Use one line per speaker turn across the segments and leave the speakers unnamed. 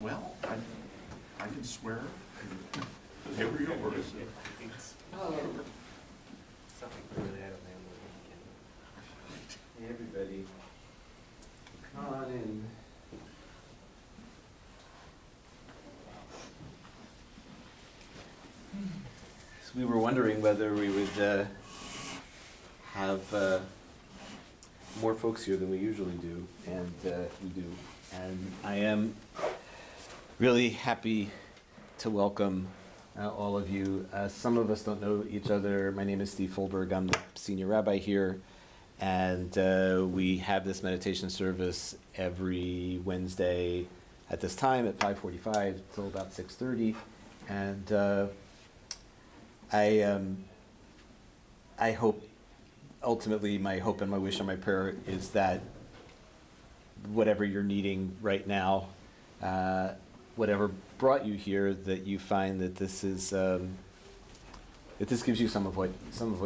Well, I can swear. They were yours.
Something really out of Hey, everybody. Come on in. So we were wondering whether we would have more folks here than we usually do, and we do. And I am really happy to welcome all of you. Some of us don't know each other. My name is Steve Folberg. I'm the senior rabbi here, and we have this meditation service every Wednesday at this time at 5:45 till about 6:30. And I hope, ultimately, my hope and my wish and my prayer is that whatever you're needing right now, whatever brought you here, that you find that this is that this gives you some of what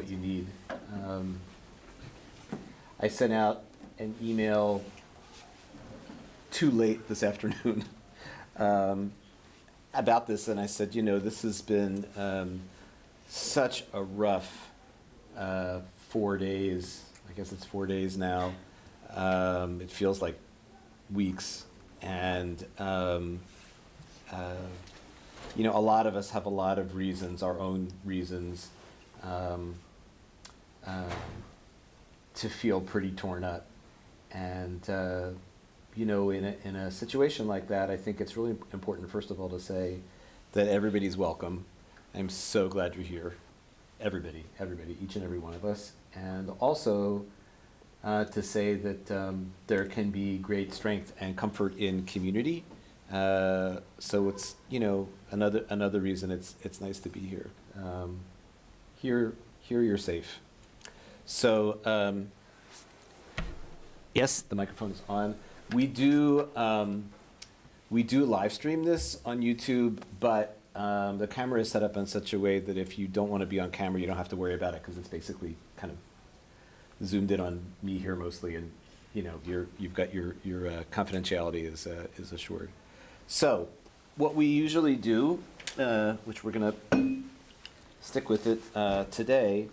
you need. I sent out an email too late this afternoon about this, and I said, this has been such a rough 4 days. I guess it's 4 days now. It feels like weeks, and a lot of us have a lot of reasons, our own reasons, to feel pretty torn up. And in a situation like that, I think it's really important, first of all, to say that everybody's welcome. I'm so glad you're here, everybody, each and every one of us, and also to say that there can be great strength and comfort in community. So it's another reason it's nice to be here. Here you're safe. So yes, the microphone is on. We do live stream this on YouTube, but the camera is set up in such a way that if you don't want to be on camera, you don't have to worry about it, because it's basically kind of zoomed in on me here mostly, and you've got your confidentiality is assured. So what we usually do, which we're going to stick with it today,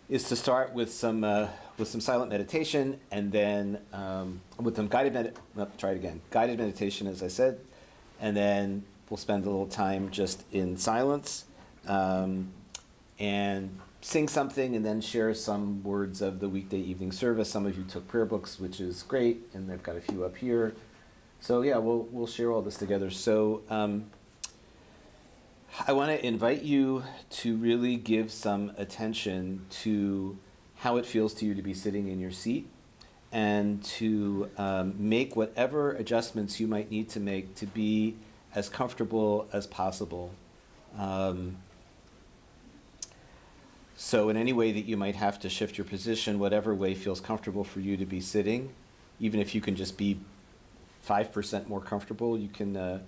is to start with some silent meditation, and then with some guided meditation, as I said, and then we'll spend a little time just in silence, and sing something, and then share some words of the weekday evening service. Some of you took prayer books, which is great, and they've got a few up here. So yeah, we'll share all this together. So I want to invite you to really give some attention to how it feels to you to be sitting in your seat, and to make whatever adjustments you might need to make to be as comfortable as possible. So in any way that you might have to shift your position, whatever way feels comfortable for you to be sitting, even if you can just be 5% more comfortable, you can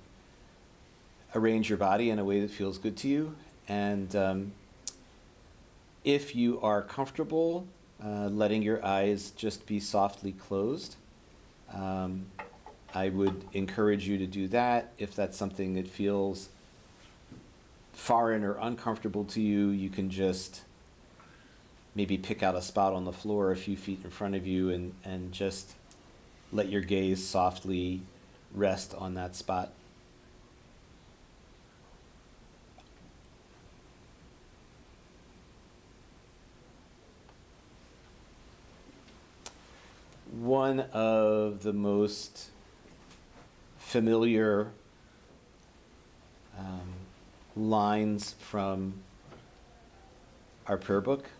arrange your body in a way that feels good to you. And if you are comfortable, letting your eyes just be softly closed, I would encourage you to do that. If that's something that feels foreign or uncomfortable to you, you can just maybe pick out a spot on the floor a few feet in front of you, and just let your gaze softly rest on that spot. One of the most familiar lines from our prayer book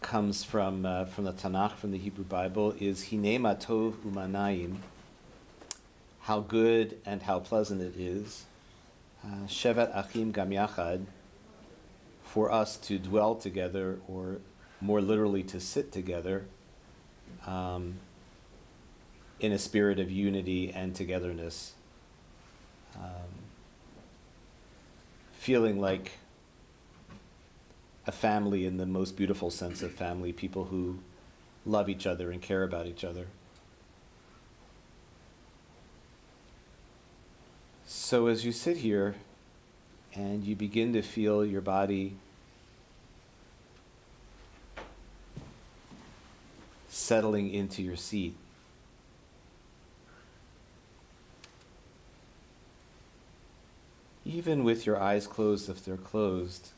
comes from the Tanakh, from the Hebrew Bible, is Hinei ma tov u'manayim, how good and how pleasant it is, shevet achim gam yachad, for us to dwell together, or more literally to sit together, in a spirit of unity and togetherness, feeling like a family in the most beautiful sense of family, people who love each other and care about each other. So as you sit here and you begin to feel your body settling into your seat, even with your eyes closed, if they're closed,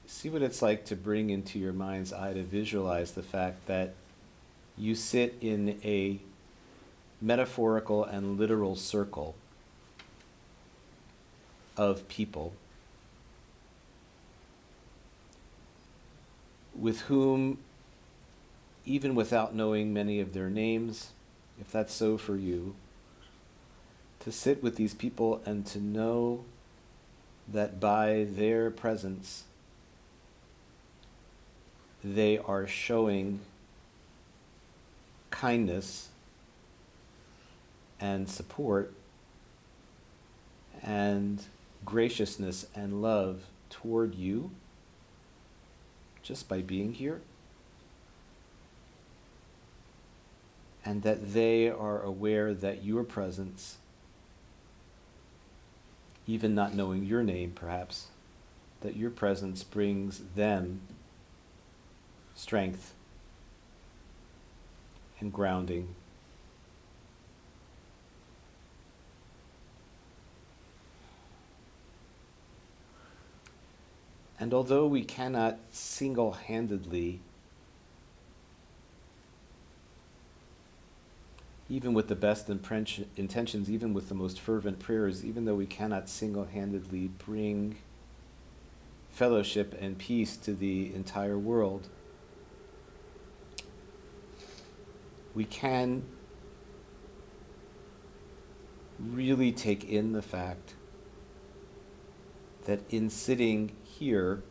see what it's like to bring into your mind's eye to visualize the fact that you sit in a metaphorical and literal circle of people with whom, even without knowing many of their names, if that's so for you, to sit with these people and to know that by their presence they are showing kindness and support and graciousness and love toward you just by being here, and that they are aware that your presence, even not knowing your name perhaps, that your presence brings them strength and grounding. And although we cannot single-handedly, even with the best intentions, even with the most fervent prayers, even though we cannot single-handedly bring fellowship and peace to the entire world, we can really take in the fact that in sitting here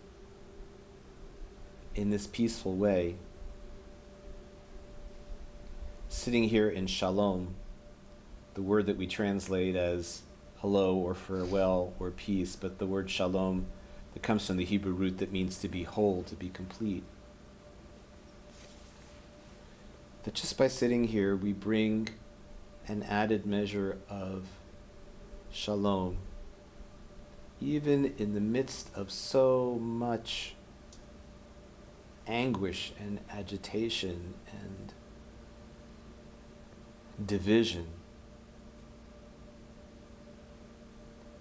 in this peaceful way, sitting here in shalom, the word that we translate as hello or farewell or peace, but the word shalom that comes from the Hebrew root that means to be whole, to be complete. That just by sitting here we bring an added measure of shalom, even in the midst of so much anguish and agitation and division.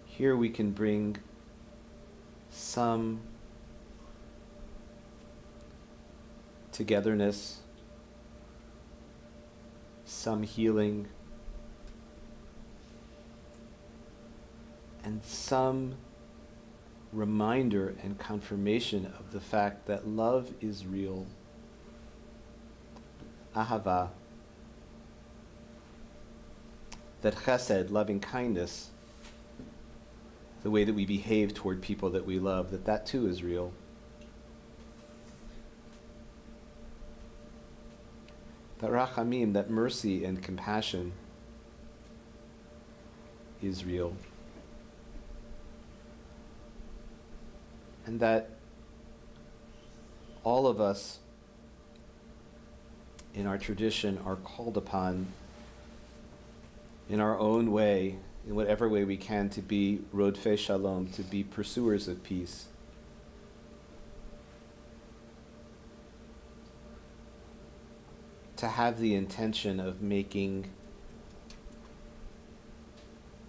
Here we can bring some togetherness, some healing, and some reminder and confirmation of the fact that love is real. Ahava. That chesed, loving kindness, the way that we behave toward people that we love, that too is real. That rachamim, that mercy and compassion is real. And that all of us in our tradition are called upon in our own way, in whatever way we can, to be rodfei shalom, to be pursuers of peace. To have the intention of making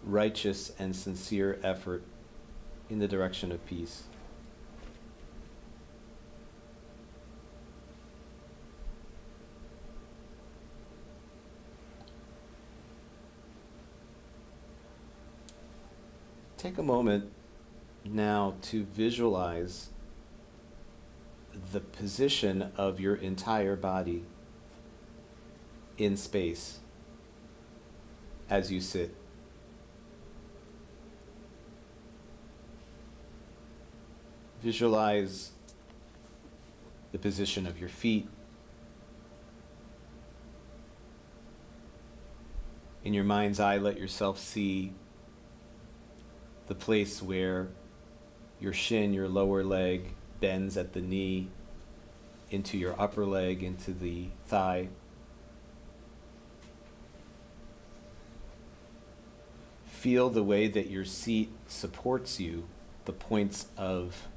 righteous and sincere effort in the direction of peace. Take a moment now to visualize the position of your entire body in space as you sit. Visualize the position of your feet. In your mind's eye, let yourself see the place where your shin, your lower leg, bends at the knee, into your upper leg, into the thigh. Feel the way that your seat supports you, the points of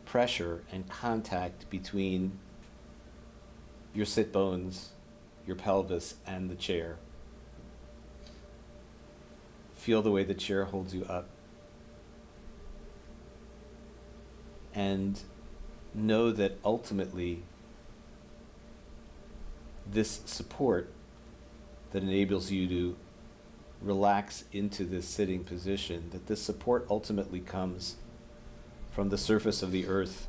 pressure and contact between your sit bones, your pelvis, and the chair. Feel the way the chair holds you up. And know that ultimately, this support that enables you to relax into this sitting position, that this support ultimately comes from the surface of the earth,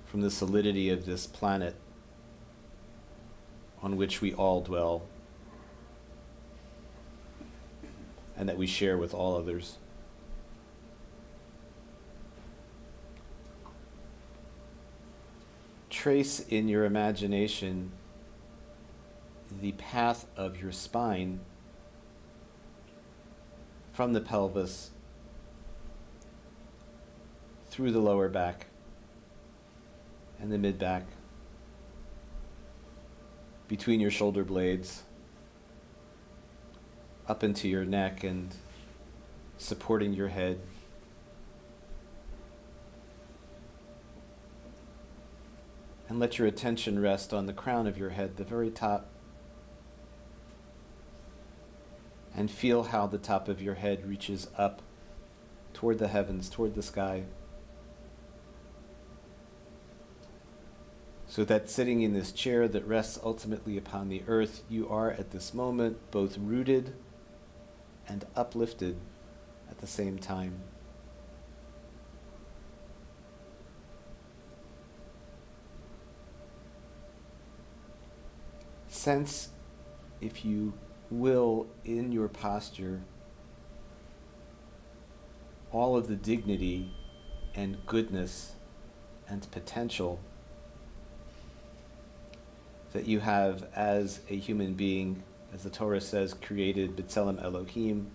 from the solidity of this planet on which we all dwell, and that we share with all others. Trace in your imagination the path of your spine from the pelvis through the lower back and the mid-back, between your shoulder blades, up into your neck and supporting your head. And let your attention rest on the crown of your head, the very top. And feel how the top of your head reaches up toward the heavens, toward the sky. So that sitting in this chair that rests ultimately upon the earth, you are at this moment both rooted and uplifted at the same time. Sense, if you will, in your posture, all of the dignity and goodness and potential that you have as a human being, as the Torah says, created B'Tselem Elohim,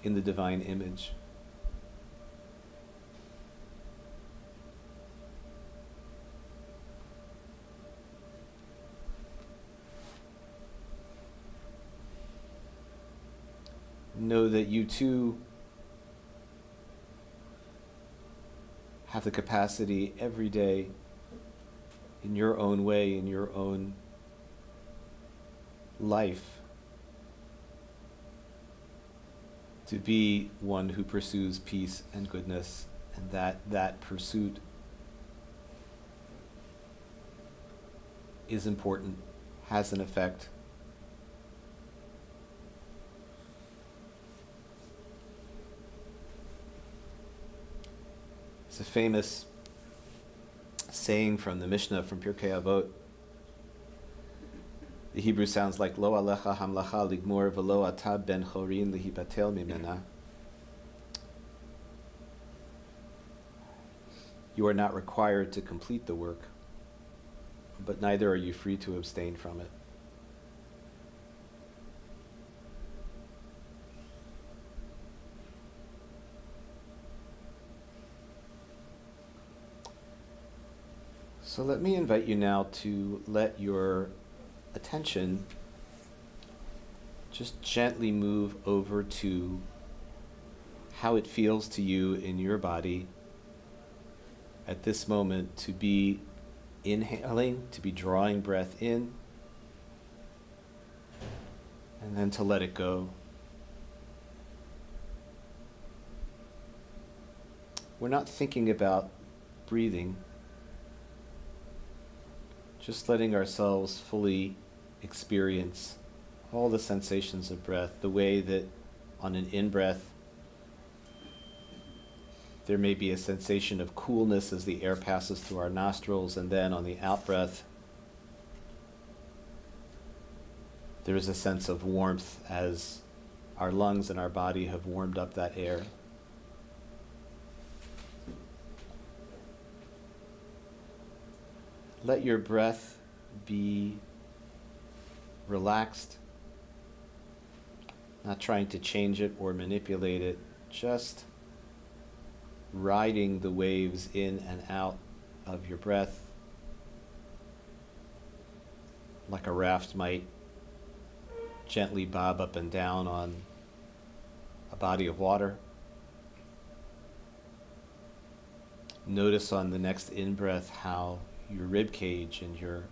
in the divine image. Know that you too have the capacity every day, in your own way, in your own life, to be one who pursues peace and goodness, and that pursuit is important, has an effect. It's a famous saying from the Mishnah, from Pirkei Avot. The Hebrew sounds like Lo alecha hamlacha ligmor v'lo ata ben chorin lihibatel mimena. You are not required to complete the work, but neither are you free to abstain from it. So let me invite you now to let your attention just gently move over to how it feels to you in your body at this moment to be inhaling, to be drawing breath in, and then to let it go. We're not thinking about breathing, just letting ourselves fully experience all the sensations of breath, the way that on an in-breath there may be a sensation of coolness as the air passes through our nostrils, and then on the out-breath there is a sense of warmth as our lungs and our body have warmed up that air. Let your breath be relaxed, not trying to change it or manipulate it, just riding the waves in and out of your breath like a raft might, gently bob up and down on a body of water. Notice on the next in-breath how your rib cage and your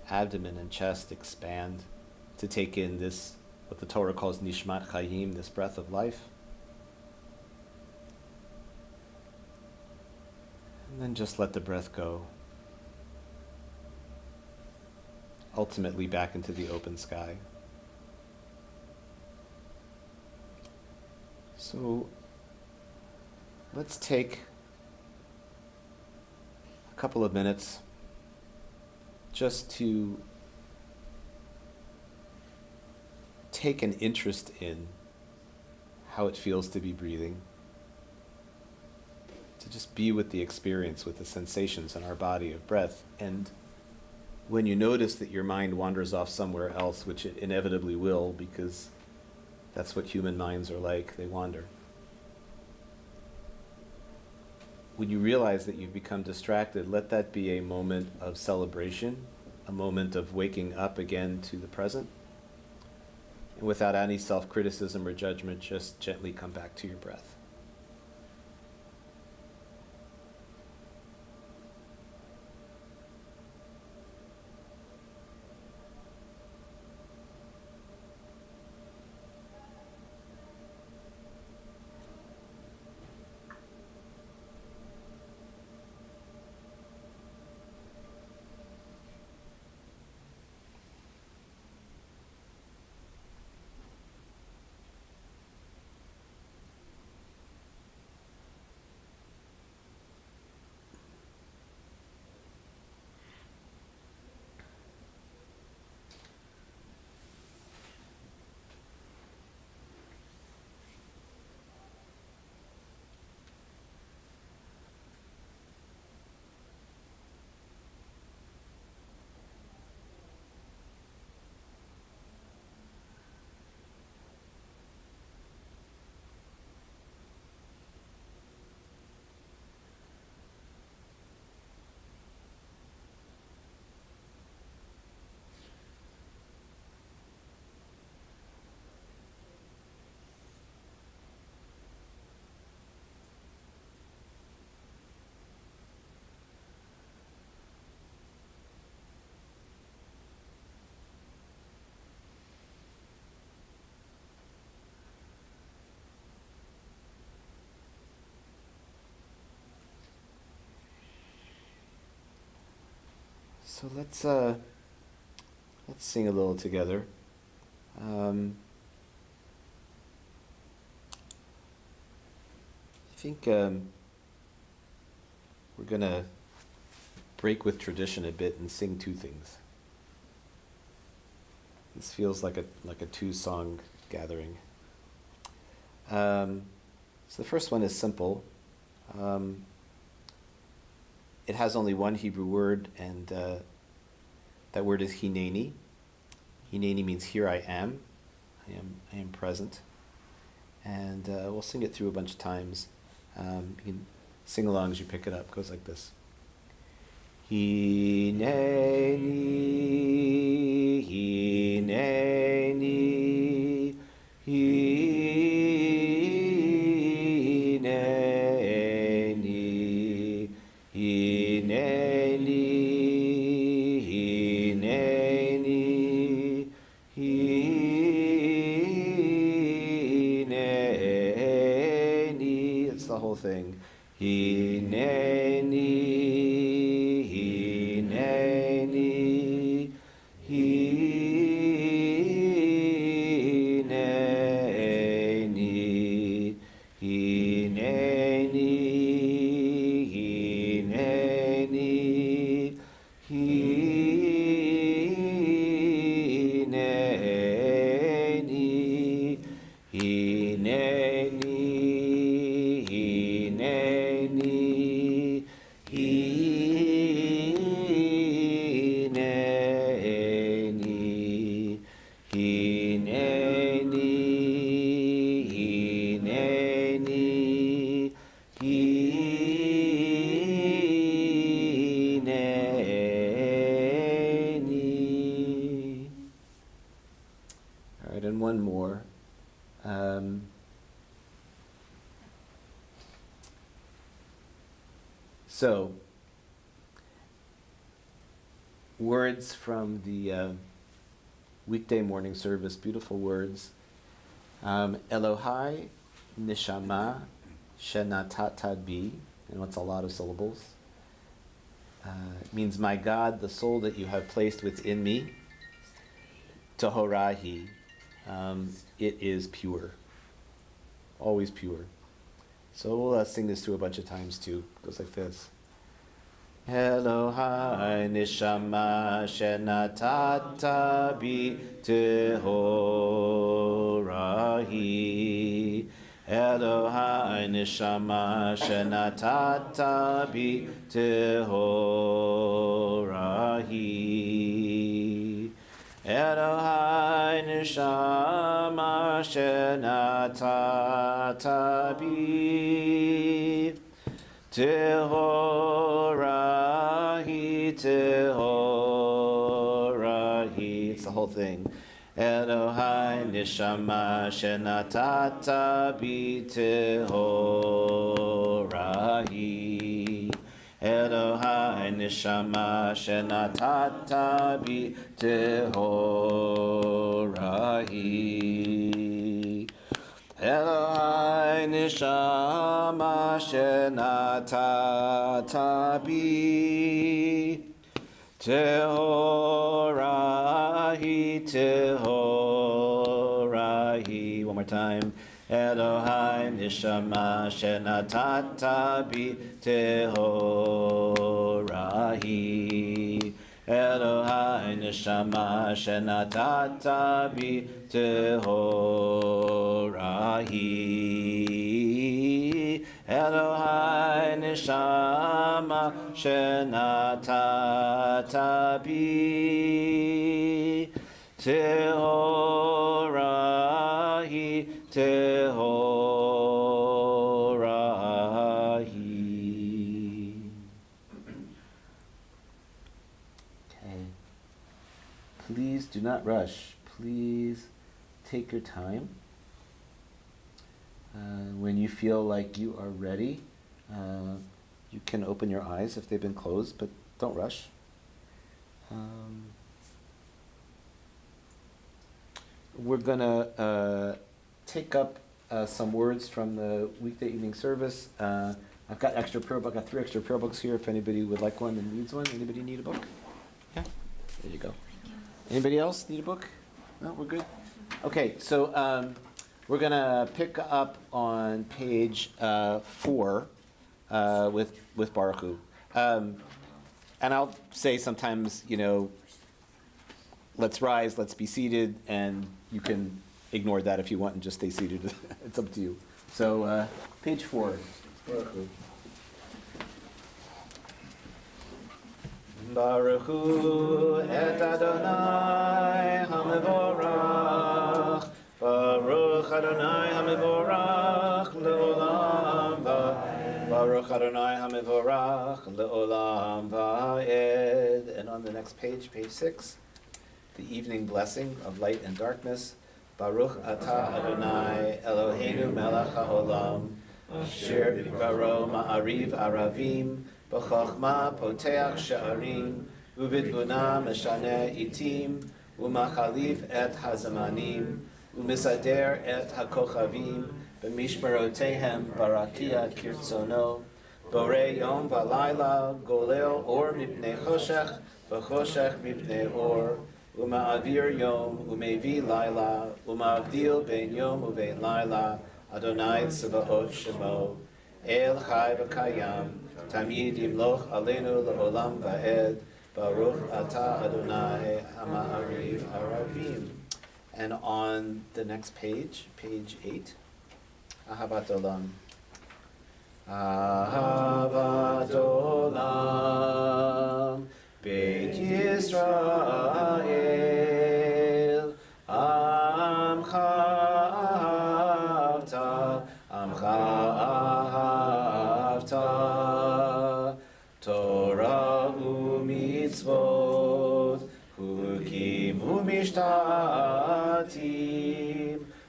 abdomen and chest expand to take in this, what the Torah calls nishmat chayim, this breath of life. And then just let the breath go. Ultimately back into the open sky. So let's take a couple of minutes just to take an interest in how it feels to be breathing, to just be with the experience, with the sensations in our body of breath. And when you notice that your mind wanders off somewhere else, which it inevitably will, because that's what human minds are like, they wander. When you realize that you've become distracted, let that be a moment of celebration, a moment of waking up again to the present. And without any self-criticism or judgment, just gently come back to your breath. So let's sing a little together. I think we're gonna break with tradition a bit and sing two things. This feels like a two-song gathering. So the first one is simple. It has only one Hebrew word, and that word is hineni. Hineni means here I am. I am present. And we'll sing it through a bunch of times. You can sing along as you pick it up. It goes like this. Hineni, hineni, hineni, hineni, hineni, hineni. It's the whole thing. Hineni, hineni, hineni, hineni, hineni, hineni, hineni, hineni, hineni, hineni, hineni. All right, and one more. So, words from the weekday morning service, beautiful words. Elohai nishama shenatata bi, and it's a lot of syllables. It means, my God, the soul that you have placed within me, Tohorahi, it is pure, always pure. So we'll sing this through a bunch of times too. It goes like this. Elohai nishama shenatata bi Tohorahi. Elohai nishama shenatata bi Tohorahi. Elohai nishama shenatata bi Tohorahi, Tohorahi. It's the whole thing. Elohai nishama shenatata bi Tohorahi. Elohai nishama shenatata bi Tohorahi. Elohai nishama shenatata bi Tohorahi, Tohorahi. One more time. Elohai nishama shenatata bi Tohorahi. Elohai nishama shenatata bi Tohorahi. Elohai nishama shenatata bi Tohorahi, Tohorahi. Okay. Please do not rush. Please take your time. When you feel like you are ready, you can open your eyes if they've been closed, but don't rush. We're going to take up some words from the weekday evening service. I've got extra prayer book. I've got 3 extra prayer books here if anybody would like one and needs one. Anybody need a book? Yeah, there you go. Anybody else need a book? No, we're good? Okay, so we're going to pick up on page 4 with Baruch Hu. And I'll say sometimes, let's rise, let's be seated, and you can ignore that if you want and just stay seated. It's up to you. So, page 4. Baruch Hu. Baruch Hu et Adonai HaMevorach. Baruch Adonai HaMevorach le'olam va'ed. Baruch Adonai HaMevorach le'olam va'ed. And on the next page, page 6, the evening blessing of light and darkness. Baruch atah Adonai Eloheinu melech haolam. Asher b'karo ma'ariv aravim. B'chochma poteach she'arim. Uvidvuna meshane itim. Umachalif et hazamanim. Umisader et hakochavim. B'mishmerotehem barakia kirtzono. Borei yom v'layla. Golel or mipnei choshech. V'choshech mipnei or. Uma'avir yom umevi laila. Uma'avdil ben yom uvein laila. Adonai tzavaot shemo. El chai v'kayam. Tamid yimloch aleinu le'olam va'ed. Baruch atah Adonai ha'ma'ariv aravim. And on the next page, page 8, Ahavat Olam. Ahavat Olam, Beit Yisrael, Amcha Ahavta, Torah u'mitzvot, Hukim u'mishtatim,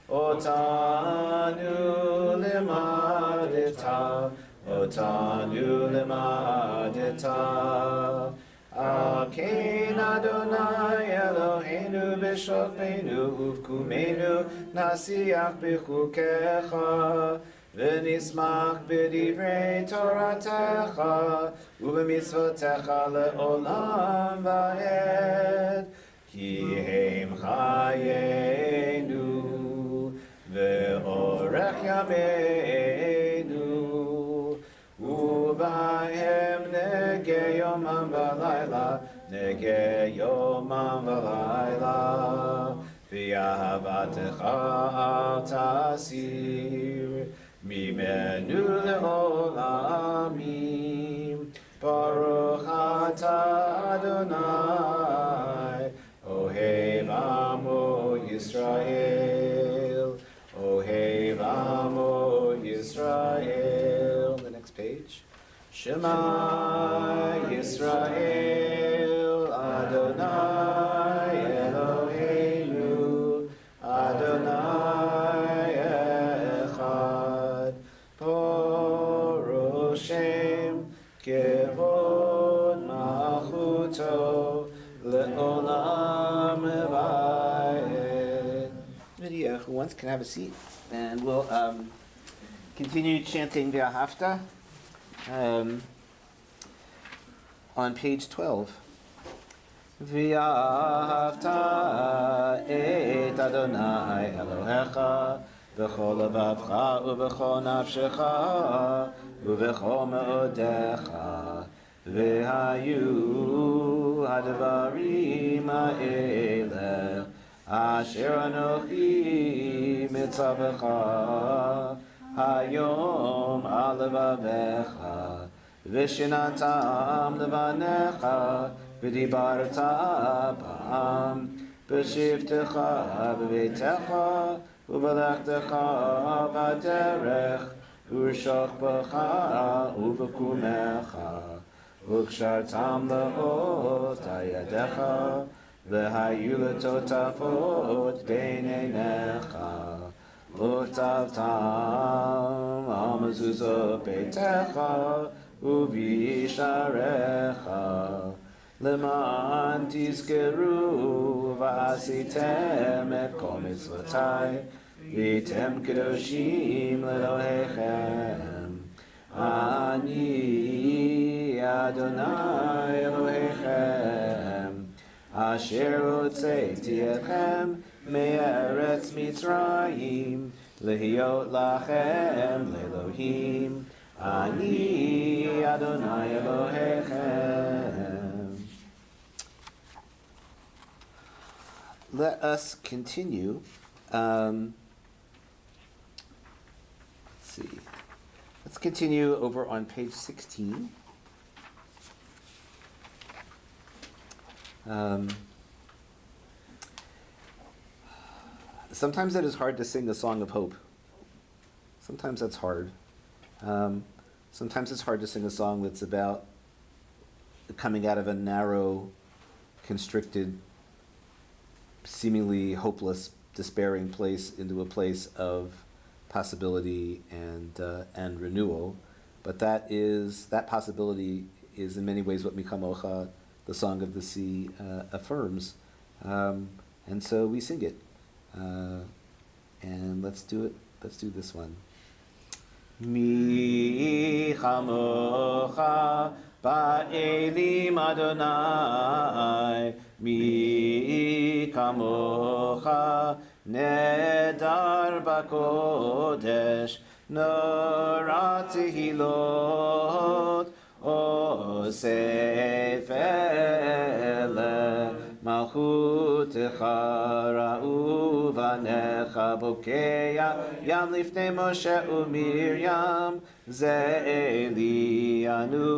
Otanu limadita, Otanu limadita. Akein Adonai Eloheinu b'shofenu uvkumenu nasiach b'chukecha v'nismach b'divrei Toratecha u'b'mitzvotecha le'olam va'ed ki heim chayenu ve'orech yameinu u'bahem negei yomam v'layla negei yomam v'layla v'yahavatecha al tasir mimenu le'olamim Baruch atah Adonai Ohev Amo Yisrael Ohev Amo Yisrael. The next page. Shema Yisrael Adonai Eloheinu Adonai Echad Baruch Shem Kevod Malchuto Le'olam Vayed. Video, who wants can have a seat, and we'll continue chanting V'ahavta on page 12. V'ahavta et Adonai Elohecha b'chol levavcha u'b'chol nafshecha u'b'chol me'odecha v'hayu hadvarim ha'eleh asher anochi mitzavecha hayom al levavecha v'shinatam levanecha v'dibarta b'am b'shivtecha b'veitecha u'v'lechtecha b'derech u'shokbecha u'v'kumecha u'kshartam le'ot hayadecha v'hayu letotafot b'neinecha u'tavtam al mezuzot beitecha u'visharecha leman tizkeru v'asitem et kol mitzvotai v'tem kedoshim le'elohechem ani Adonai Elohechem asher hotzeiti etchem me'eretz Mitzrayim lehiot lachem le'elohim ani Adonai Elohechem. Let us continue. Let's see. Let's continue over on page 16. Sometimes it is hard to sing a song of hope. Sometimes that's hard. Sometimes it's hard to sing a song that's about coming out of a narrow, constricted, seemingly hopeless, despairing place into a place of possibility and renewal. But that possibility is in many ways what Mikamocha, the Song of the Sea, affirms. And so we sing it. And let's do it. Let's do this one. Mi chamocha ba'elim Adonai, mi kamocha nedar b'kodesh, nora tehilot osef ele malchutecha ra'u vanecha bokeya yam lifnei Moshe u'Miriam ze Elianu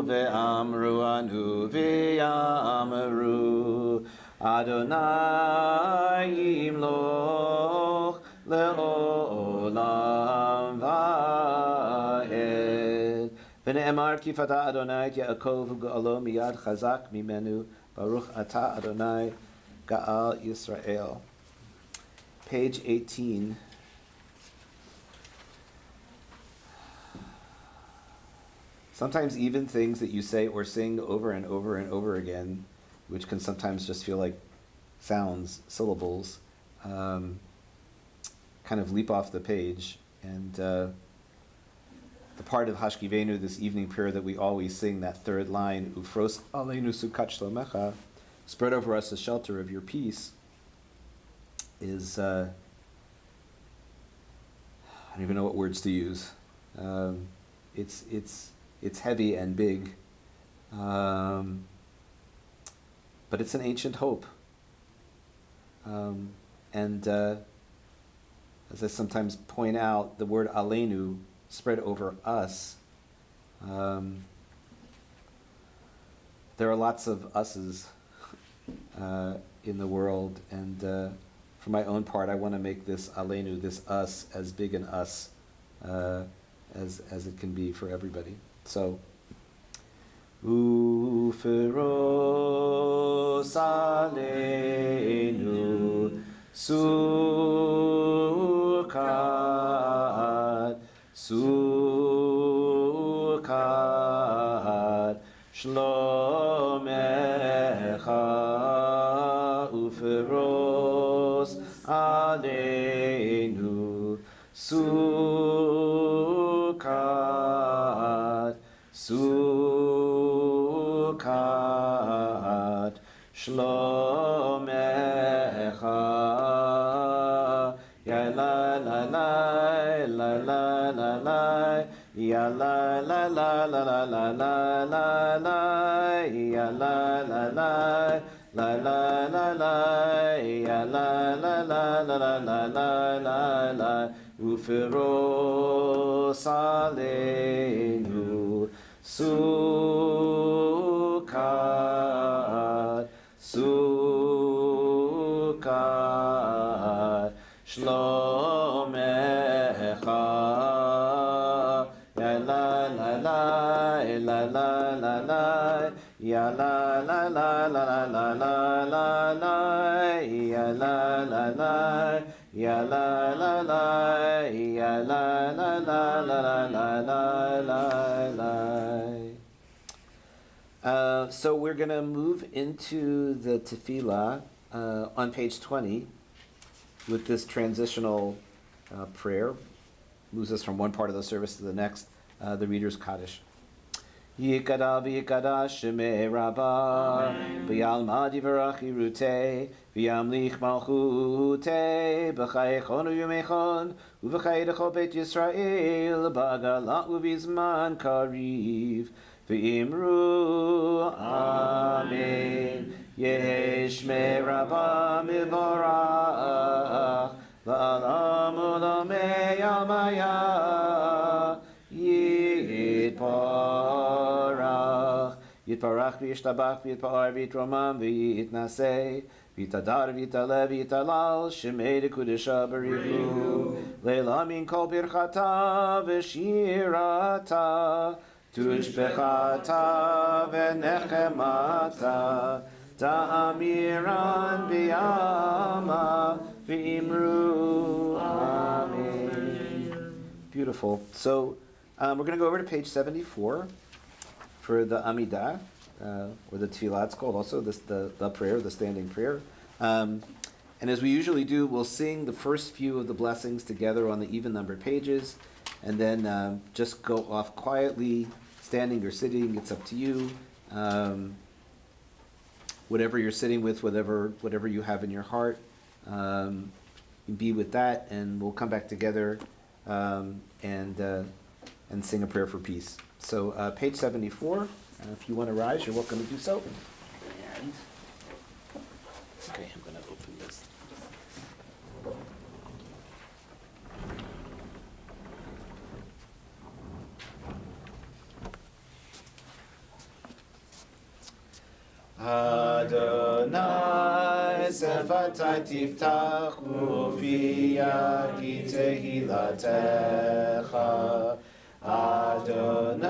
ve'amru anu ve'amru Adonai yimloch le'olam va'ed v'ne'emar ki fada Adonai Yaakov u'ga'alo miyad chazak mimenu Baruch atah Adonai Ga'al Yisrael. Page 18. Sometimes even things that you say or sing over and over and over again, which can sometimes just feel like sounds, syllables, kind of leap off the page. And the part of Hashkivenu, this evening prayer that we always sing, that third line, Ufros aleinu sukat shlomecha, spread over us the shelter of your peace, is, I don't even know what words to use. It's heavy and big, but it's an ancient hope. And as I sometimes point out, the word aleinu, spread over us, there are lots of us's in the world, and for my own part, I want to make this aleinu, this us, as big an us as it can be for everybody. So, Uferos aleinu sukat shlomecha, Uferos aleinu sukat shlomecha, ya la la la la la la la, ya la la la la la la la la la, ya la la la la la la la, ya la la la la la la la la, Uferos aleinu sukat shlomecha, ya la la la la la la la, ya la la la la la la la la, ya la la la, ya la la la, ya la la la la la la la. So we're going to move into the tefillah on page 20 with this transitional prayer. Moves us from one part of the service to the next, the Reader's Kaddish. Yikada v'yikada shemei Rabba, v'yalma divarach yirutei, v'yamlich malchutei, b'chayechon u'yumechon, u'v'chayedecho Beit Yisrael, b'agala u'vizman kariv, v'imru amen. Yehi shmei Rabba mivorach, v'alam u'lamei almaya, Yitparach, Yitparach v'yishtabach v'yitpa'ar v'yitromam v'yitnaseh, v'yitadar v'yitaleh v'yitalal, shemei dekudesha b'rivu, leila min kol birchata v'shirata, tushbechata v'nechemata, ta'amiran b'yama v'imru amen. Beautiful. So, we're going to go over to page 74 for the Amidah, or the Tefillah, it's called also, the prayer, the standing prayer. And as we usually do, we'll sing the first few of the blessings together on the even-numbered pages, and then just go off quietly, standing or sitting, it's up to you. Whatever you're sitting with, whatever you have in your heart, be with that, and we'll come back together and sing a prayer for peace. So page 74, if you want to rise, you're welcome to do so. And, okay, I'm going to open this. Adonai sefatai tiftach ufiya ki tehilatecha. Adonai,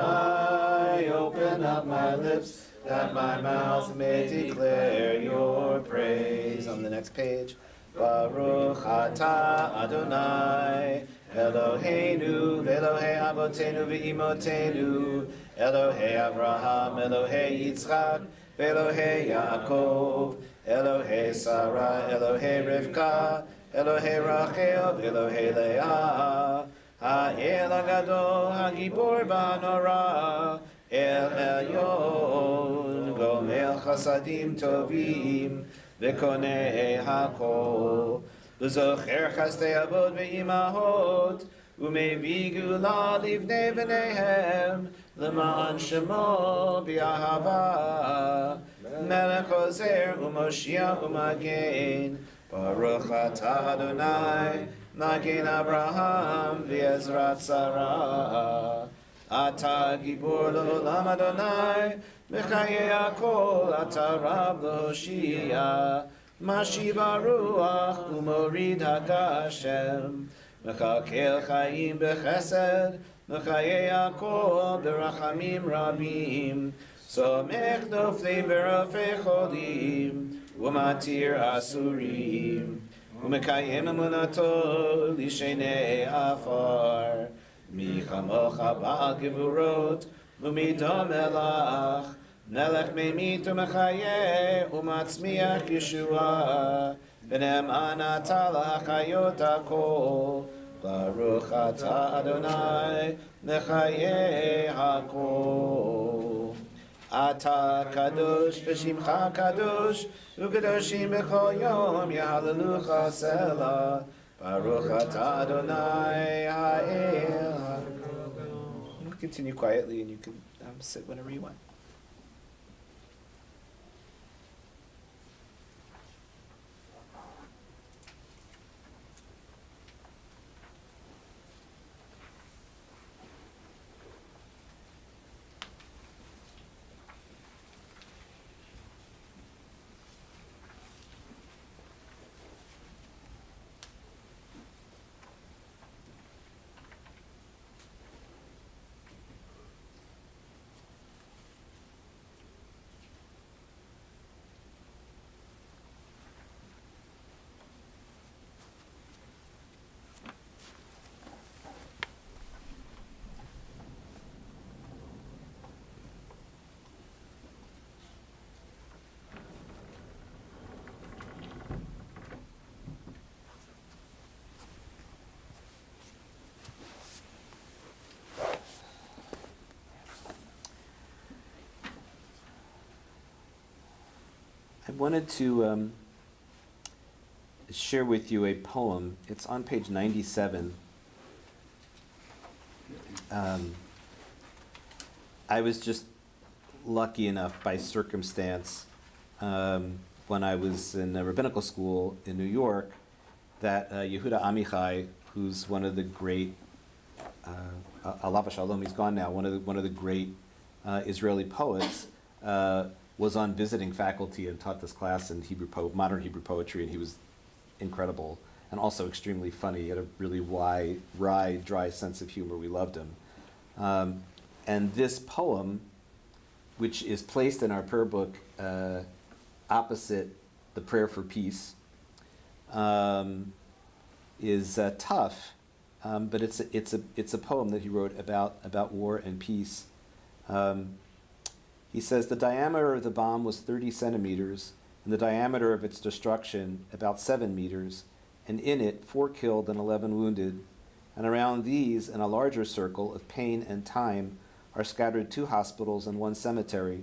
open up my lips, that my mouth may declare your praise. On the next page. Baruch atah Adonai Eloheinu v'Elohei Avotenu v'Imotenu Elohei Avraham, Elohei Yitzchak v'Elohei Yaakov Elohei Sarah, Elohei Rivka Elohei Rachel v'Elohei Leah Ha'el HaGadol HaGibor Ba'Norah El Elyon Gomel Chasadim Tovim V'Konei HaKol V'Zocher Chasdei Avot V'Imahot U'Mevi Gula Livnei V'neihem L'Ma'an Shemo B'Ahava Melech Ozer U'Moshiach U'Magen Baruch Atah Adonai Magen Abraham V'Ezrat Sarah Ata Gibor L'Olam Adonai Mechayei HaKol Ata Rab L'Hoshia Mashiv HaRuach U'Morid HaGashem Mechakel Chaim B'Chesed Mechayei HaKol B'Rachamim Rabim Somech Noflim B'Rafei Cholim U'Matir Asurim U'Mekayem Emunato L'Shenei Afar Mi chamocha ba'al gevurot, u'midom elach, melech meimit u'mechayeh, u'matzmiach Yeshua, v'ne'eman atah l'chayot hakol, Baruch atah Adonai, mechayeh hakol. Atah kadosh v'shimcha kadosh, u'kadoshim b'chol yom, yahalelucha selah, Baruch atah Adonai ha'el. We'll continue quietly and you can sit whenever you want. I wanted to share with you a poem. It's on page 97. I was just lucky enough by circumstance when I was in a rabbinical school in New York that Yehuda Amichai, who's one of the great, Alav Shalom, he's gone now, one of the great Israeli poets, was on visiting faculty and taught this class in modern Hebrew poetry, and he was incredible and also extremely funny. He had a really wry, dry sense of humor. We loved him. And this poem, which is placed in our prayer book opposite the prayer for peace, is tough, but it's a poem that he wrote about war and peace. He says, the diameter of the bomb was 30 centimeters, and the diameter of its destruction about 7 meters, and in it 4 killed and 11 wounded. And around these, in a larger circle of pain and time, are scattered 2 hospitals and 1 cemetery.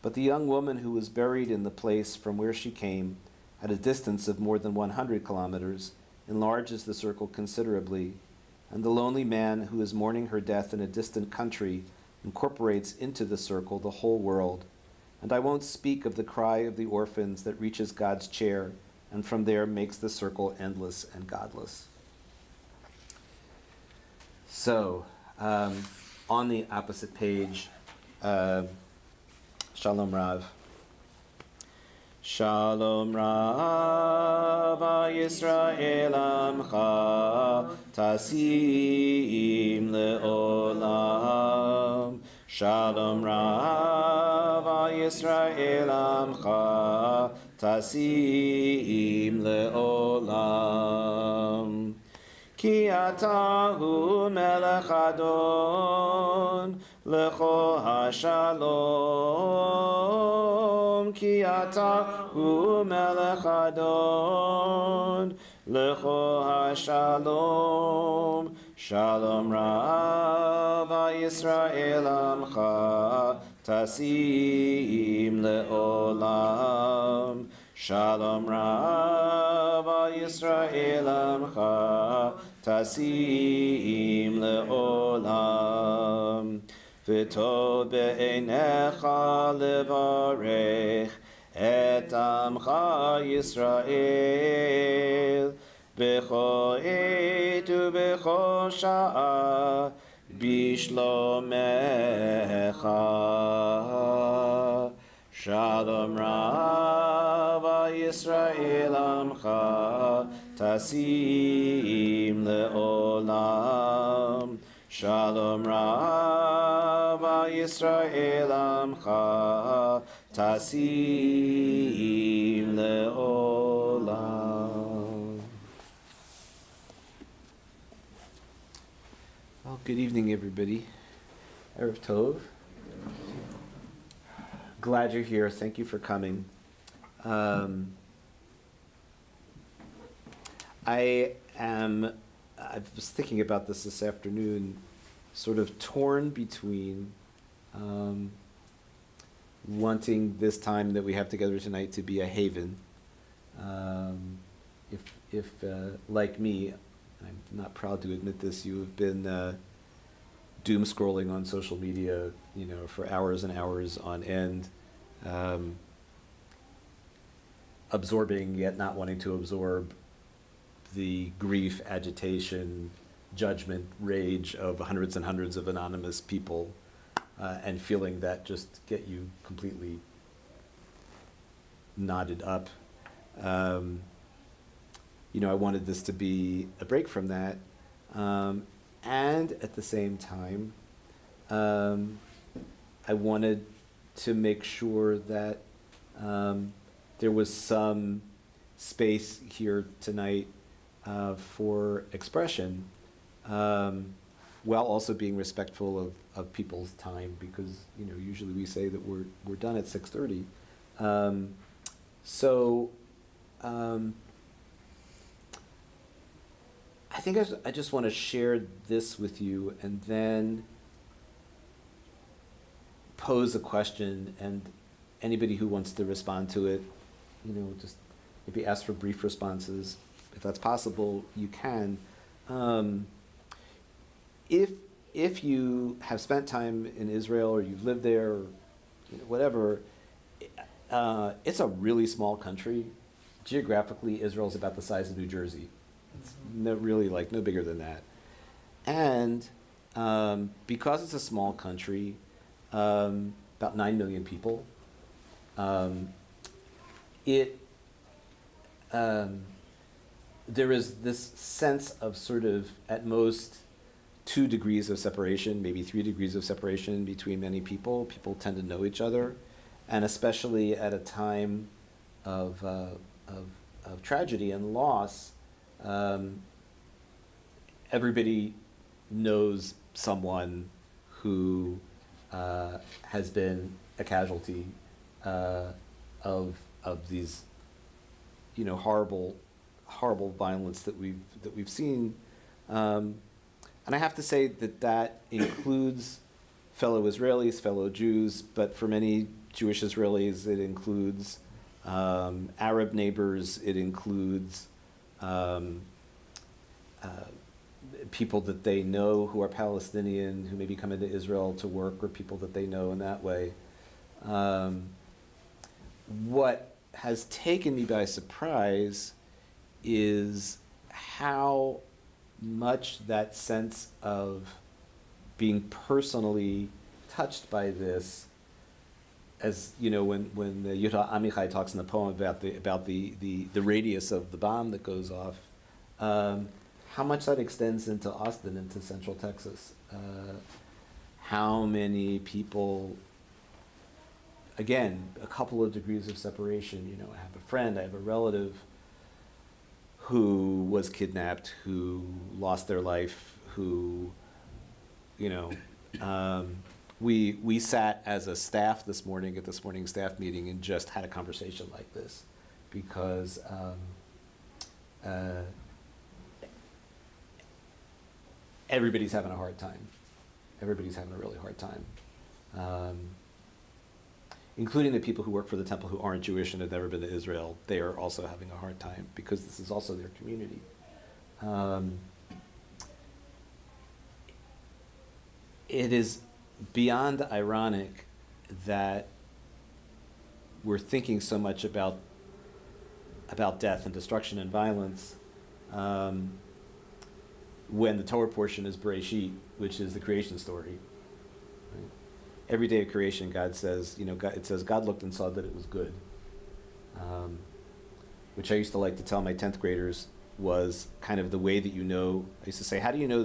But the young woman who was buried in the place from where she came, at a distance of more than 100 kilometers, enlarges the circle considerably, and the lonely man who is mourning her death in a distant country incorporates into the circle the whole world. And I won't speak of the cry of the orphans that reaches God's chair, and from there makes the circle endless and godless. So, on the opposite page, Shalom Rav. Shalom Rav Yisrael Amcha Tasim Le'olam. Shalom Rav Yisrael Amcha tasim le'olam. Ki ata hu melech adon lecho hashalom. Ki ata hu melech adon lecho hashalom. Shalom Rav Yisrael Amcha tasim le'olam. Shalom Rav Yisrael Amcha tasim le'olam. V'tov be'einecha levarech et Amcha Yisrael b'chol עת ובכל שעה בשלומך. Shalom Rav Yisrael Amcha tasim le'olam. Shalom Rav Yisrael Amcha tasim le'olam. Well, good evening, everybody. Erev Tov. Glad you're here. Thank you for coming. I was thinking about this afternoon, sort of torn between wanting this time that we have together tonight to be a haven. If like me, I'm not proud to admit this, you have been doom scrolling on social media, for hours and hours on end, absorbing yet not wanting to absorb the grief, agitation, judgment, rage of hundreds and hundreds of anonymous people, and feeling that just get you completely knotted up. I wanted this to be a break from that, and at the same time, I wanted to make sure that there was some space here tonight for expression, while also being respectful of people's time, because usually we say that we're done at 6:30. I think I just want to share this with you and then pose a question, and anybody who wants to respond to it, just maybe ask for brief responses. If that's possible, you can. If you have spent time in Israel or you've lived there or whatever, it's a really small country. Geographically, Israel's about the size of New Jersey. It's no bigger than that. And because it's a small country, about 9 million people, there is this sense of sort of, at most, 2 degrees of separation, maybe 3 degrees of separation between many people. People tend to know each other, and especially at a time of tragedy and loss, everybody knows someone who has been a casualty of these horrible violence that we've seen, and I have to say that includes fellow Israelis, fellow Jews, but for many Jewish Israelis, it includes Arab neighbors. It includes people that they know who are Palestinian, who maybe come into Israel to work, or people that they know in that way. What has taken me by surprise is how much that sense of being personally touched by this, as when Yuta Amichai talks in the poem about the radius of the bomb that goes off, how much that extends into Austin, into Central Texas. How many people again, a couple of degrees of separation. You know, I have a friend, I have a relative who was kidnapped, who lost their life, who, you know, we sat as a staff this morning at this morning staff meeting and just had a conversation like this because everybody's having a hard time. Everybody's having a really hard time. Including the people who work for the temple who aren't Jewish and have never been to Israel. They are also having a hard time because this is also their community. It is beyond ironic that we're thinking so much about death and destruction and violence when the Torah portion is Bereshit, which is the creation story. Right? Every day of creation, God says, you know, it says God looked and saw that it was good, which I used to like to tell my 10th graders was kind of the way that you know. I used to say, how do you know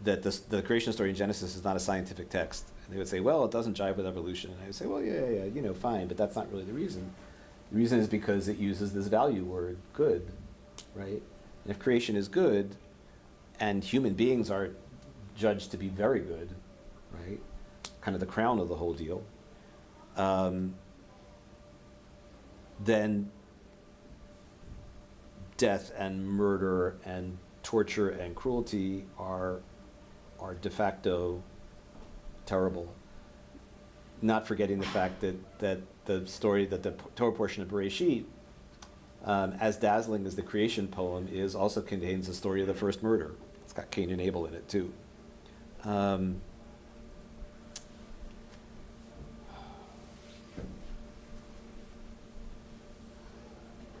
that the creation story in Genesis is not a scientific text? And they would say, well, it doesn't jive with evolution. And I would say, well, yeah, you know, fine, but that's not really the reason. The reason is because it uses this value word, good, right? And if creation is good, and human beings are judged to be very good, right? Kind of the crown of the whole deal, then death and murder and torture and cruelty are de facto terrible. Not forgetting the fact that the story, that the Torah portion of Bereshit, as dazzling as the creation poem is, also contains the story of the first murder. It's got Cain and Abel in it too.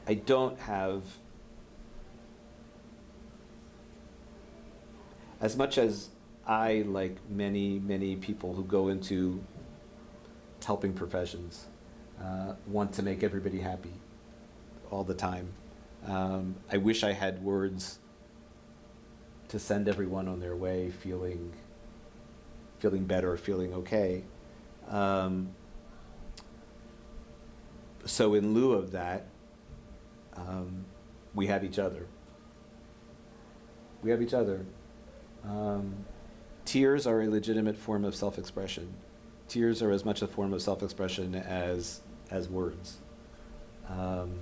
I don't have, as much as I, like many, many people who go into helping professions, want to make everybody happy all the time. I wish I had words to send everyone on their way feeling better, feeling okay. So in lieu of that, we have each other. We have each other. Tears are a legitimate form of self-expression. Tears are as much a form of self-expression as words. And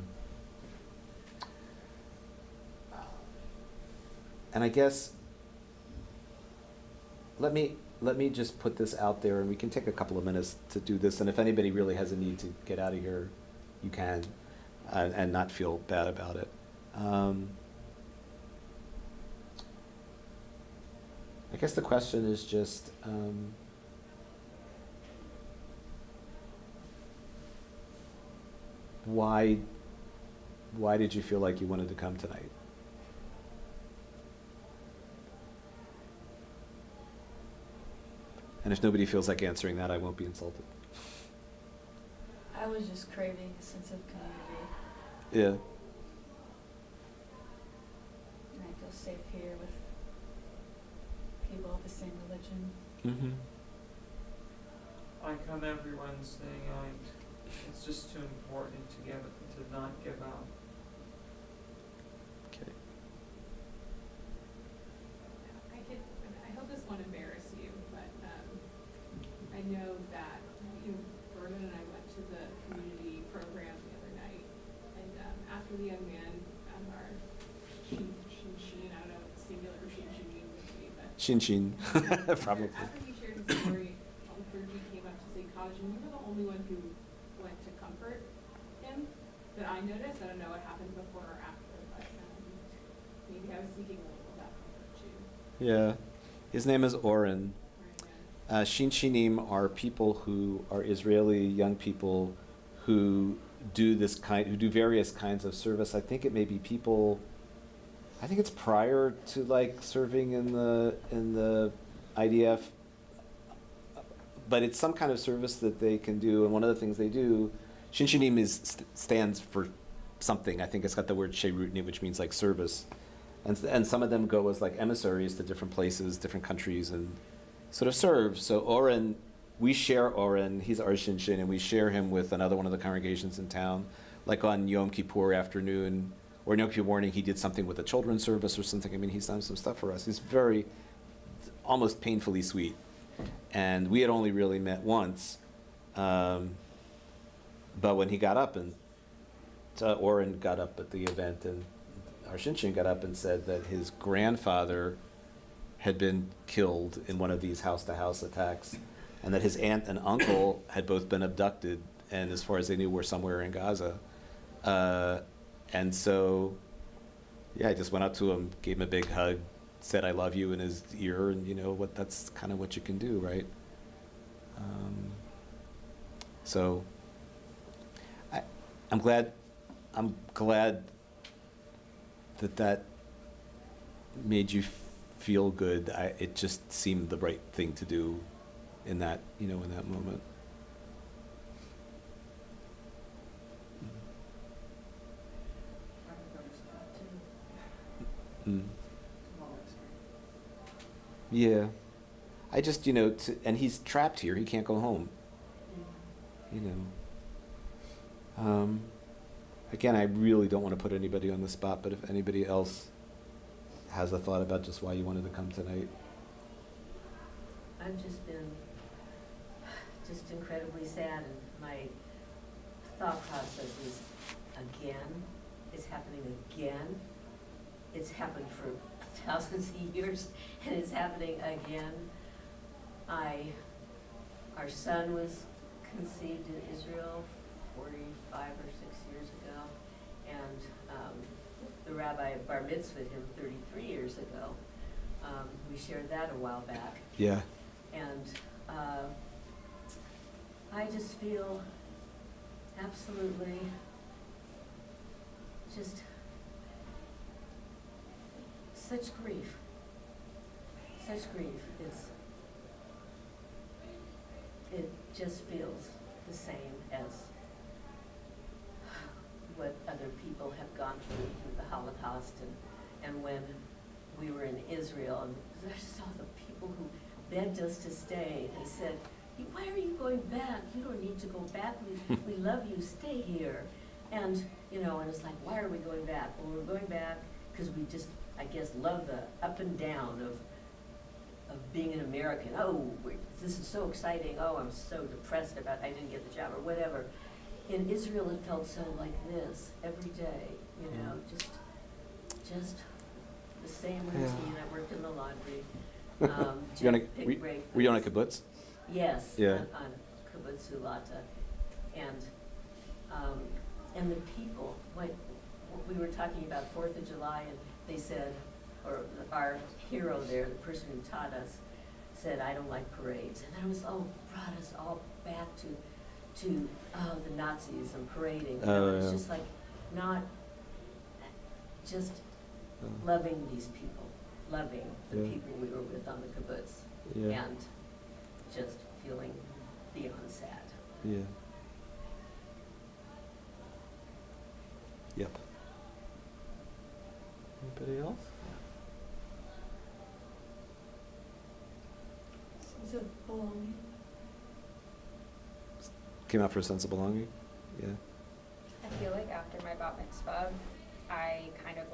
I guess let me just put this out there, and we can take a couple of minutes to do this. And if anybody really has a need to get out of here, you can, and not feel bad about it. I guess the question is just, why did you feel like you wanted to come tonight? And if nobody feels like answering that, I won't be insulted.
I was just craving a sense of community.
Yeah.
And I feel safe here with people of the same religion.
Mm-hmm.
I come every Wednesday night. It's just too important to not give out.
Okay.
I hope this won't embarrass you, but I know that Vernon and I went to the community program the other night, and after the young man, our Shin, I don't know what the singular Shin means would be, but
Shin, probably.
After he shared his story, all the clergy came up to say, Cottage, and you were the only one who went to comfort him that I noticed. I don't know what happened before or after, but maybe I was seeking a little of that comfort too.
Yeah. His name is Oren.
Right,
Shinshinim are people who are Israeli young people who do various kinds of service. I think it may be people. I think it's prior to like serving in the IDF, but it's some kind of service that they can do. And one of the things they do, Shinshinim stands for something. I think it's got the word Sheirut, which means like service. And some of them go as like emissaries to different places, different countries, and sort of serve. So Oren we share Oren, he's our Shinshin, and we share him with another one of the congregations in town. Like on Yom Kippur afternoon, or Yom Kippur morning, he did something with the children's service or something. I mean, he's done some stuff for us. He's very, almost painfully sweet. And we had only really met once. But when he got up and Oren got up at the event, and our Shinshin got up and said that his grandfather had been killed in one of these house-to-house attacks, and that his aunt and uncle had both been abducted, and as far as they knew, were somewhere in Gaza. And so, yeah, I just went up to him, gave him a big hug, said I love you in his ear, and you know what? That's kind of what you can do, right? So, I'm glad that made you feel good. It just seemed the right thing to do in that, in that moment. Mm. Yeah. I just, and he's trapped here. He can't go home. Again, I really don't want to put anybody on the spot, but if anybody else has a thought about just why you wanted to come tonight.
I've just been incredibly sad, and my thought process is, again, it's happening again. It's happened for thousands of years, and it's happening again. Our son was conceived in Israel 45 or 6 years ago, and the rabbi bar mitzvahed him 33 years ago. We shared that a while back.
Yeah.
And I just feel absolutely just such grief. Such grief. It just feels the same as what other people have gone through the Holocaust, and when we were in Israel, and I saw the people who begged us to stay. They said, why are you going back? You don't need to go back. We love you. Stay here. And, and it's like, why are we going back? Well, we're going back because we just, I guess, love the up and down of being an American. Oh, this is so exciting. Oh, I'm so depressed about I didn't get the job or whatever. In Israel, it felt so like this every day, just the same routine. I worked in the laundry.
Were you on a kibbutz?
Yes.
Yeah.
On kibbutz Zulata, and the people. What we were talking about 4th of July, and they said, or our hero there, the person who taught us, said, I don't like parades, and that was brought us all back to the Nazis and parading. It's just like not just loving these people, loving the people we were with on the kibbutz, and just feeling beyond sad.
Yeah. Yep. Anybody else?
Sense of belonging.
Came out for a sense of belonging? Yeah.
I feel like after my bat mitzvah, I kind of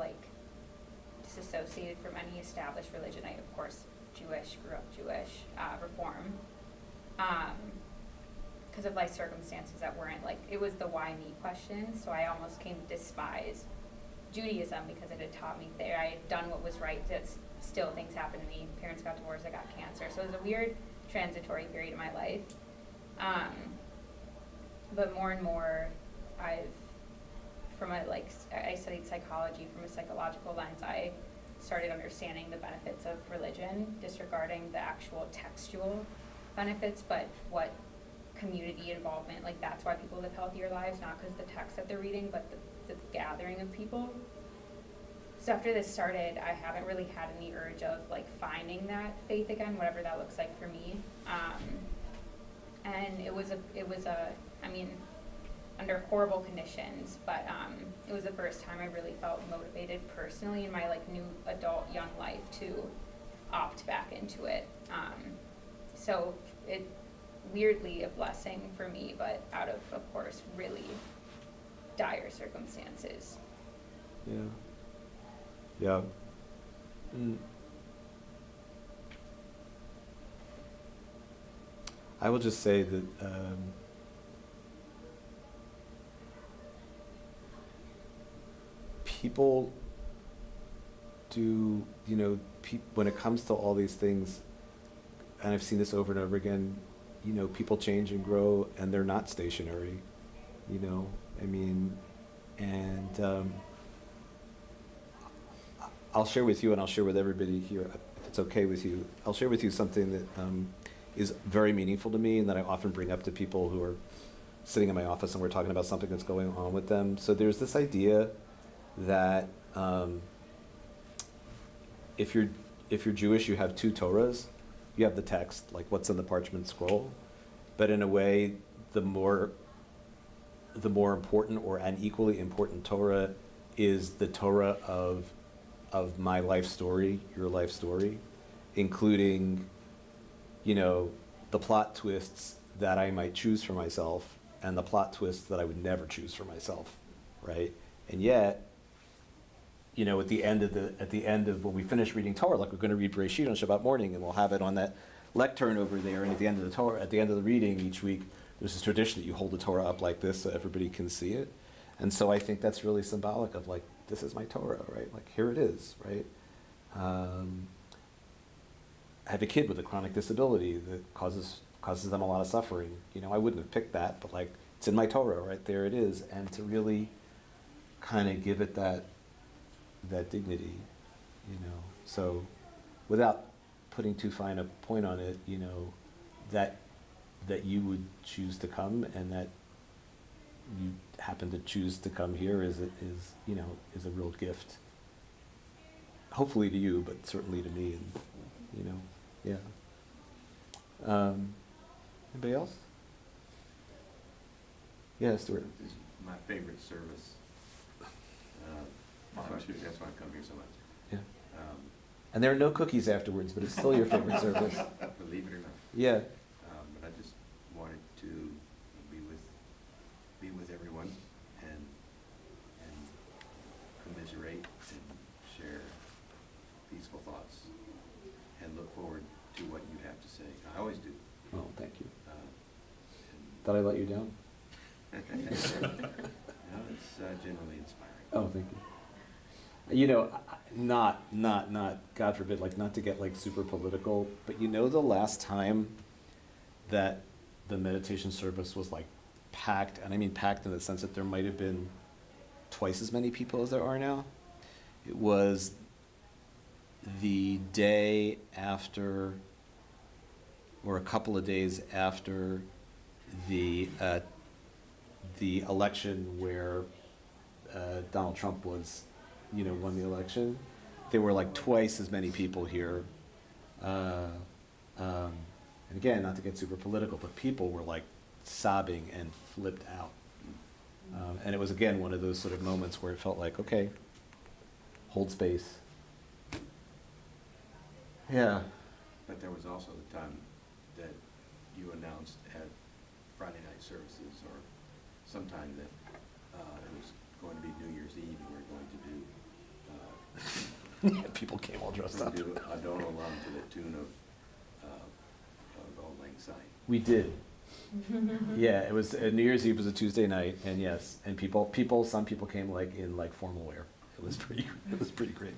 disassociated from any established religion. I, of course, Jewish, grew up Jewish, Reform. Because of life circumstances that weren't it was the why me question, so I almost came to despise Judaism because it had taught me there. I had done what was right, still things happened to me. Parents got divorced, I got cancer. So it was a weird transitory period in my life. But more and more, I studied psychology from a psychological lens. I started understanding the benefits of religion, disregarding the actual textual benefits, but what community involvement, that's why people live healthier lives, not because the text that they're reading, but the gathering of people. So after this started, I haven't really had any urge of finding that faith again, whatever that looks like for me. And it was under horrible conditions, but it was the first time I really felt motivated personally in my new adult young life to opt back into it. So it weirdly a blessing for me, but out of course, really dire circumstances.
Yeah. Yeah. Mm. I will just say that people do, when it comes to all these things, and I've seen this over and over again, people change and grow, and they're not stationary, I mean, and I'll share with you, and I'll share with everybody here, if it's okay with you, I'll share with you something that is very meaningful to me, and that I often bring up to people who are sitting in my office and we're talking about something that's going on with them. So there's this idea that if you're Jewish, you have two Torahs. You have the text, like what's in the parchment scroll, but in a way, the more important or an equally important Torah is the Torah of my life story, your life story, including, the plot twists that I might choose for myself and the plot twists that I would never choose for myself, right? And yet, at the end of when we finish reading Torah, like we're going to read Bereshit on Shabbat morning, and we'll have it on that lectern over there. And at the end of the Torah, at the end of the reading each week, there's this tradition that you hold the Torah up like this so everybody can see it. And so I think that's really symbolic of like, this is my Torah, right? Like here it is, right? I have a kid with a chronic disability that causes them a lot of suffering. I wouldn't have picked that, but like it's in my Torah, right? There it is. And to really kind of give it that dignity, So without putting too fine a point on it, that you would choose to come and that you happen to choose to come here is a real gift. Hopefully to you, but certainly to me, and yeah. Anybody else? Yeah, Stuart.
This is my favorite service.
Mine too.
That's why I've come here so much.
Yeah. And there are no cookies afterwards, but it's still your favorite service.
Believe it or not.
Yeah.
But I just wanted to be with everyone and commiserate and share peaceful thoughts and look forward to what you have to say. I always do.
Oh, thank you. Did I let you down?
No, it's generally inspiring.
Oh, thank you. Not, God forbid, like not to get like super political, but the last time that the meditation service was like packed, and I mean packed in the sense that there might have been twice as many people as there are now, it was the day after, or a couple of days after the election where Donald Trump was, won the election. There were like twice as many people here. And again, not to get super political, but people were like sobbing and flipped out. And it was, again, one of those sort of moments where it felt like, okay, hold space. Yeah.
But there was also the time that you announced at Friday night services or sometime that it was going to be New Year's Eve and we were going to do
People came all dressed up.
do Adon Olam to the tune of Auld Lang Syne.
We did. Yeah, it was New Year's Eve was a Tuesday night, and yes, and some people came like in like formal wear. It was pretty great.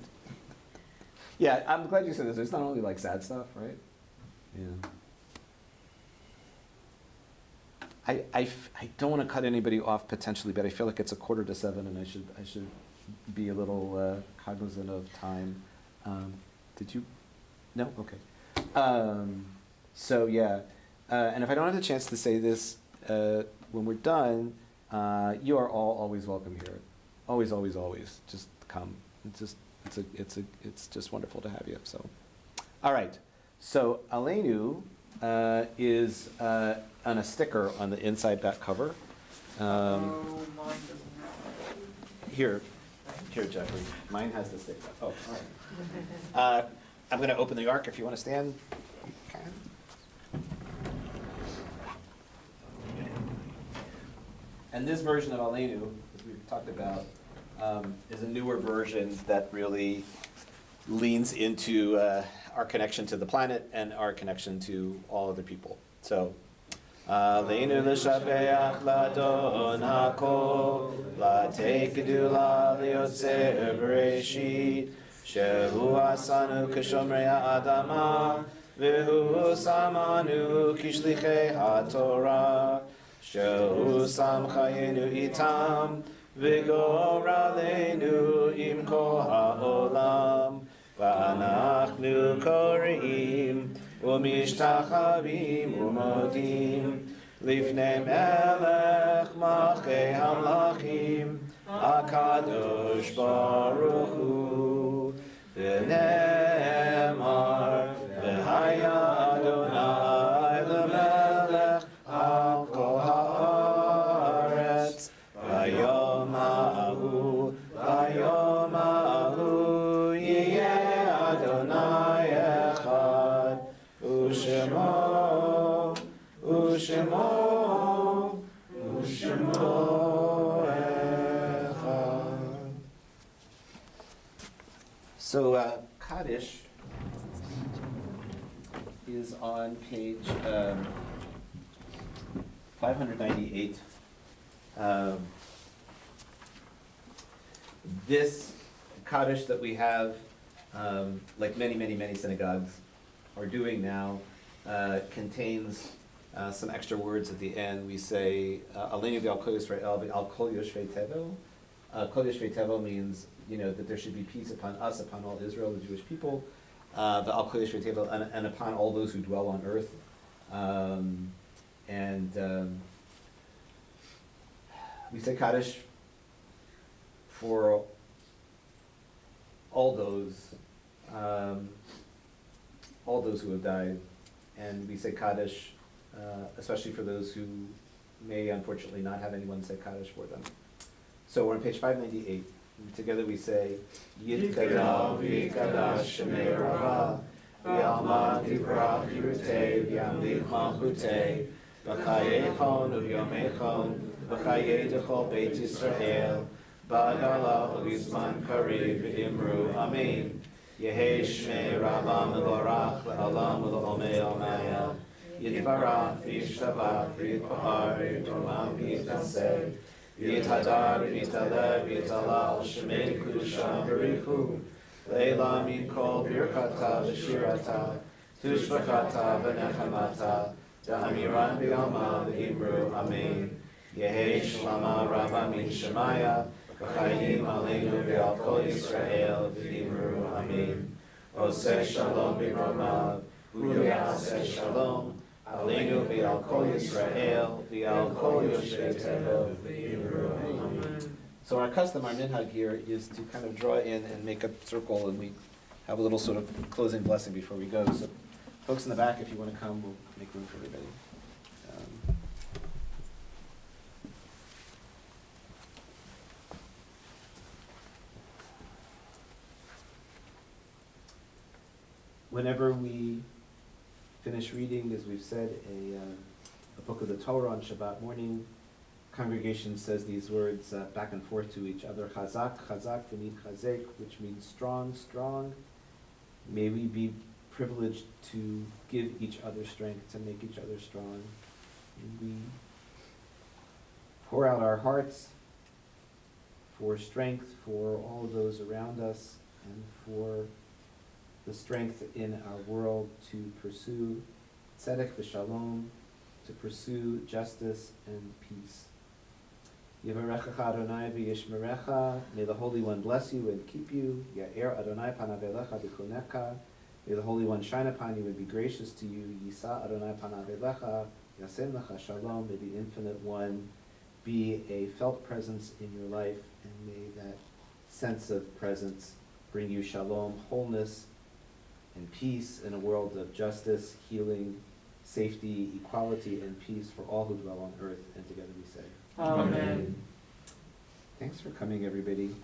Yeah, I'm glad you said this. It's not only like sad stuff, right? Yeah. I don't want to cut anybody off potentially, but I feel like it's 6:45, and I should be a little cognizant of time. Did you? No? Okay. So yeah, and if I don't have the chance to say this when we're done, you are all always welcome here. Always, always, always. Just come. It's just wonderful to have you. So, all right. So Aleinu is on a sticker on the inside back cover.
Mine doesn't have
Here, Jeffrey. Mine has the sticker. Oh, all right. I'm going to open the ark if you want to stand. You can. And this version of Aleinu, as we've talked about, is a newer version that really leans into our connection to the planet and our connection to all other people. So, Aleinu l'shabeach l'adon hakol, l'teikedu la'liotzer b'reshit, shehu asanu k'shomrei ha'adama, v'hu samanu kishlichei ha'torah, shehu sam chayenu itam, v'goralenu im kol ha'olam, v'anachnu koreim, u'mishtachavim u'modim, lifnei melech malchei hamlachim, HaKadosh Baruch Hu, v'ne'emar, v'haya Adonai l'melech al kol ha'aretz, v'yom ha'ahu, yiyeh Adonai echad, u'shemo echad. So, Kaddish is on page 598. This Kaddish that we have, like many synagogues are doing now, contains some extra words at the end. We say, Aleinu v'al kol Yisrael v'al kol yoshvei tevel. Kol yoshvei tevel means, that there should be peace upon us, upon all Israel, the Jewish people, v'al kol yoshvei tevel, and upon all those who dwell on earth. We say Kaddish for all those who have died, and we say Kaddish especially for those who may unfortunately not have anyone say Kaddish for them. So we're on page 598. Together we say, Yitkadal v'yikadash shemei Rabba, v'yalma divrach yirutei, v'yamlich malchutei, v'chayechon u'vyomechon, v'chayei d'chol Beit Yisrael, ba'adala u'gizman kariv v'imru amen. Yehei shmei Rabba mevorach v'alam v'olmei almaya, Yitbarach v'yishtabach v'yitpahar v'yitomam v'yitaseh, v'yithadar v'yitalev v'yitalal shemei kudusham b'richu, le'ela min kol birkata v'shirata, tushbachata v'nechamata, da'amiran b'yalma v'imru amen. Yehei shlama Rabba min Shemaya, v'chayim aleinu v'al kol Yisrael v'imru amen. Oseh shalom b'romav, v'yaseh shalom, Aleinu v'al kol Yisrael, v'al kol yoshvei tevel, v'imru amen. So our custom, our minhag here, is to kind of draw in and make a circle, and we have a little sort of closing blessing before we go. So folks in the back, if you want to come, we'll make room for everybody. Whenever we finish reading, as we've said, a book of the Torah on Shabbat morning, congregation says these words back and forth to each other, Chazak, Chazak, v'nit chazek, which means strong, strong. May we be privileged to give each other strength, to make each other strong. And we pour out our hearts for strength for all of those around us and for the strength in our world to pursue tzedek v'shalom, to pursue justice and peace. Yivarechecha Adonai v'yishmerecha, may the Holy One bless you and keep you. Ya'er Adonai panav elecha v'chunecha, may the Holy One shine upon you and be gracious to you. Yisa Adonai panav elecha, yasen lecha shalom, may the Infinite One be a felt presence in your life, and may that sense of presence bring you shalom, wholeness, and peace in a world of justice, healing, safety, equality, and peace for all who dwell on earth. And together we say,
Amen.
Thanks for coming, everybody.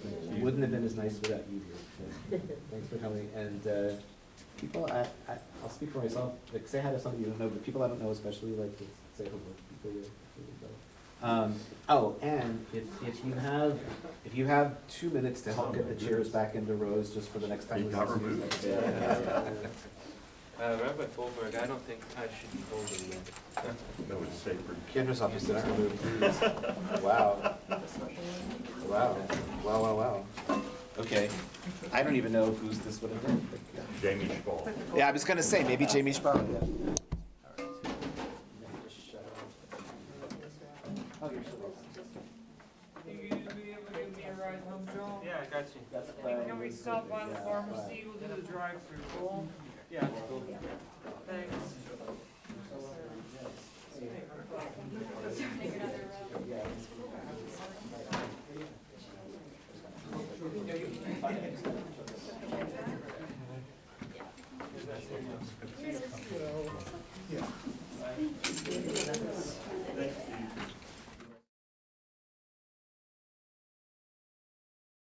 It wouldn't have been as nice without you here. So thanks for coming. And people, I'll speak for myself. Like, say hi to somebody you don't know, but people I don't know especially, like, to say hello to people here. Oh, and if you have 2 minutes to help get the chairs back into rows just for the next time.
He got removed.
Rabbi Folberg, I don't think I should be holding it.
No, it's sacred.
Candace office did not remove these. Wow. Wow. Wow, wow, wow. Okay. I don't even know whose this would have been.
Jamie Spall.
Yeah, I was gonna say, maybe Jamie Spall. Yeah.
You gonna be able to give me a ride home, Joel?
Yeah, I got you.
And can we stop by the pharmacy, we'll do the drive-through, cool?
Yeah, cool.
Thanks.
Yeah.